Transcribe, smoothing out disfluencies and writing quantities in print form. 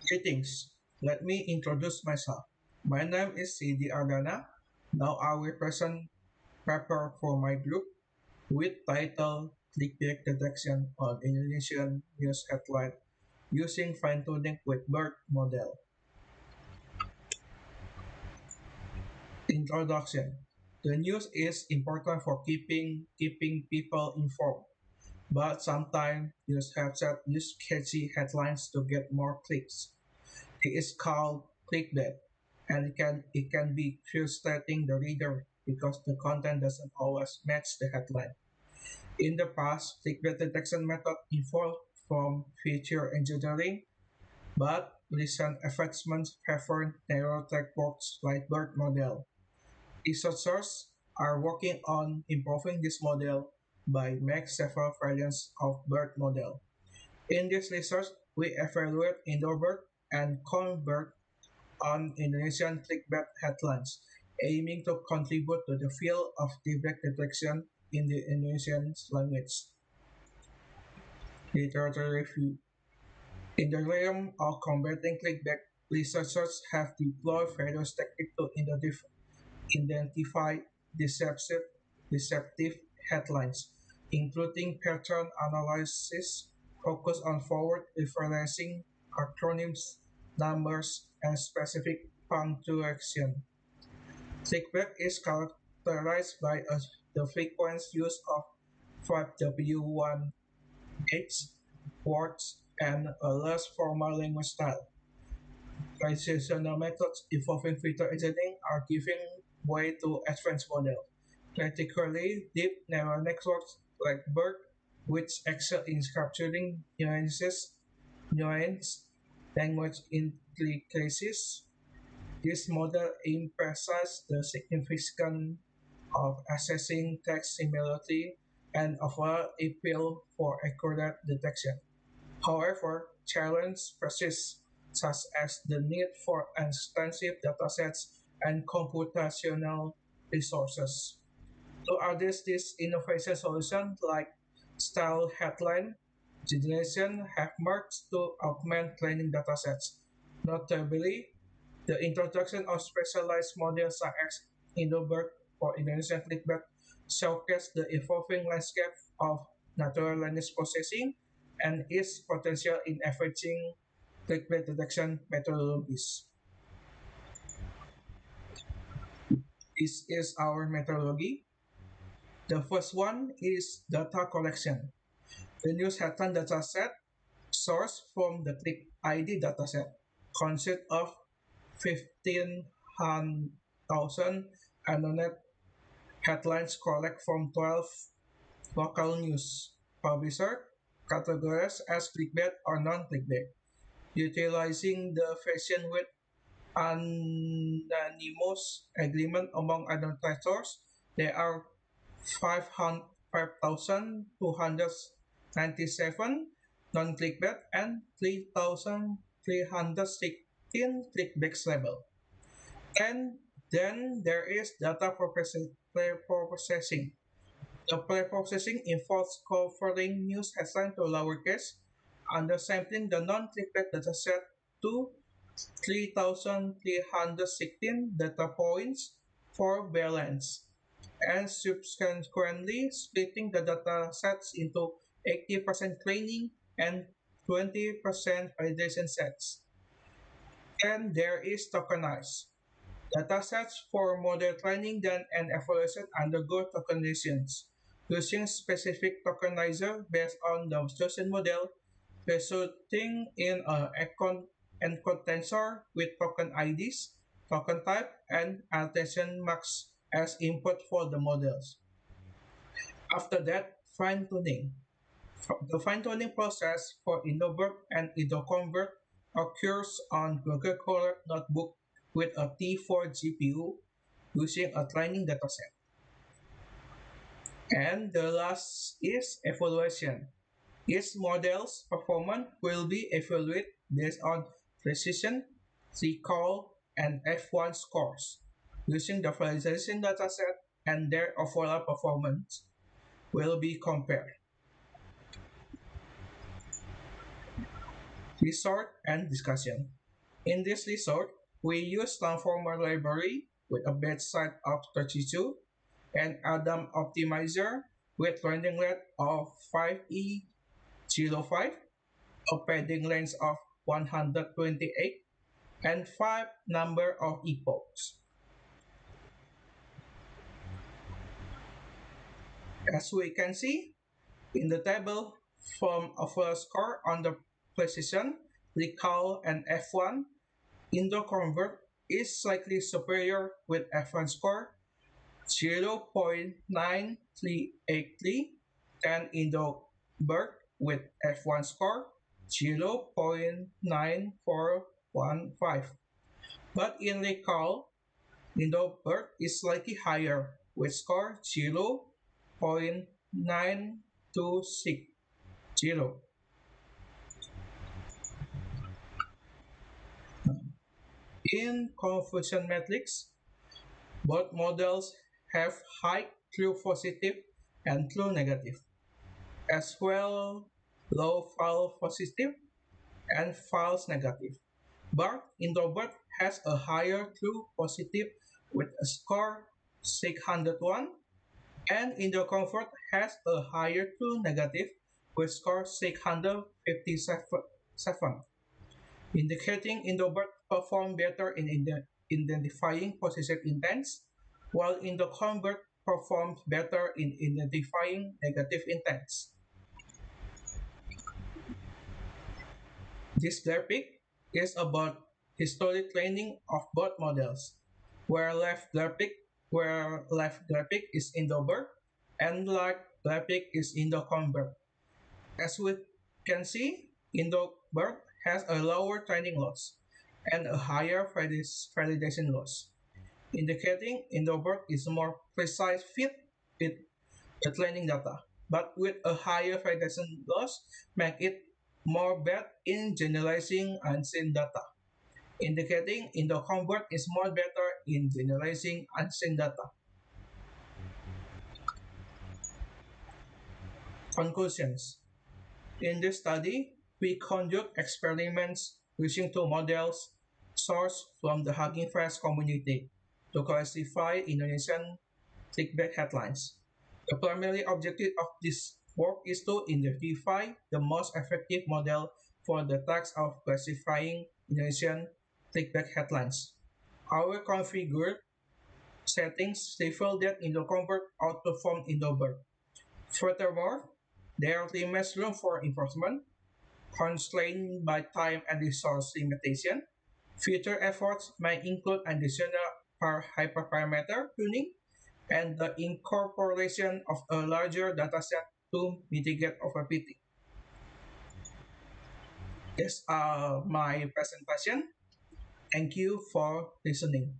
Greetings. Let me introduce myself. My name is Siddi Ardhana. Now I will present paper for my group with title Clickbait Detection on Indonesian News Headline Using Fine-Tuning with BERT Model. Introduction. The news is important for keeping people informed, but sometimes news websites use catchy headlines to get more clicks. It is called clickbait, and it can be frustrating the reader because the content doesn't always match the headline. In the past, clickbait detection method evolved from feature engineering, but recent advancements favor narrow techniques like BERT model. Researchers are working on improving this model by make several variants of BERT model. In this research, we evaluate Indobert and Convert on Indonesian clickbait headlines, aiming to contribute to the field of defect detection in the Indonesian language. Literature review. In the realm of combating clickbait, researchers have deployed various techniques to identify deceptive, deceptive headlines, including pattern analysis, focus on forward referencing, acronyms, numbers, and specific punctuation. Clickbait is characterized by the frequent use of 5W1H words and a less formal language style. Traditional methods involving filter engineering are giving way to advanced models, particularly deep neural networks like BERT, which excel in capturing nuance, language intricacies. This model emphasizes the significance of assessing text similarity and overall appeal for accurate detection. However, challenges persist, such as the need for extensive datasets and computational resources. To address this innovation solution like style headline generation have merged to augment training datasets. Notably, the introduction of specialized models such as Indobert for Indonesian clickbait showcase the evolving landscape of natural language processing and its potential in averaging clickbait detection methodologies. This is our methodology. The first one is data collection. The news headline dataset sourced from the Click ID dataset consists of 15,000 anonymous headlines collected from 12 local news publishers categorized as clickbait or non-clickbait. Utilizing the version with anonymous agreement among administrators, there are 5,297 non-clickbait and 3,316 clickbait label. And then there is data preprocessing. The preprocessing involves converting news headline to lowercase, undersampling the non-clickbait dataset to 3,316 data points for balance, and subsequently splitting the datasets into 80% training and 20% validation sets. And there is tokenized. Datasets for model training then and evaluation undergo tokenizations, using specific tokenizer based on the chosen model, resulting in an encodensor with token IDs, token type, and attention marks as input for the models. After that, fine-tuning. The fine-tuning process for InnoBird and InnoConvert occurs on Google Color Notebook with a T4 GPU using a training dataset. And the last is evaluation. Each model's performance will be evaluated based on precision, recall, and F1 scores. Using the validation dataset and their overall performance will be compared. Resort and discussion. In this resort, we use transformer library with a bed size of 32 and Adam optimizer with running rate of 5E05, a padding length of 128, and 5 number of epochs. As we can see in the table, from a first score on the precision, recall, and F1, IndoConvert is slightly superior with F1 score 0.9383 and IndoBERT with F1 score 0.9415. But in recall, IndoBERT is slightly higher with score 0.9260. In confusion matrix, both models have high true positive and true negative, as well low false positive and false negative. But introvert has a higher true positive with a score 601, and introvert has a higher true negative with score 657, indicating introvert perform better in identifying possessive intents, while introvert performs better in identifying negative intents. This graphic is about historic training of both models, where left graphic is introvert and right graphic is introvert. As we can see, introvert has a lower training loss and a higher validation loss, indicating introvert is more precise fit with the training data, but with a higher validation loss, make it more bad in generalizing unseen data, indicating IndoConvert is more better in generalizing unseen data. Conclusions. In this study, we conduct experiments using two models sourced from the Hugging Face community to classify Indonesian clickbait headlines. The primary objective of this work is to identify the most effective model for the task of classifying Indonesian clickbait headlines. Our configured settings reveal that IndoConvert outperformed IndoBird. Furthermore, there are limited room for improvement, constrained by time and resource limitation. Future efforts may include additional hyperparameter tuning and the incorporation of a larger dataset to mitigate overfitting. That's my presentation. Thank you for listening.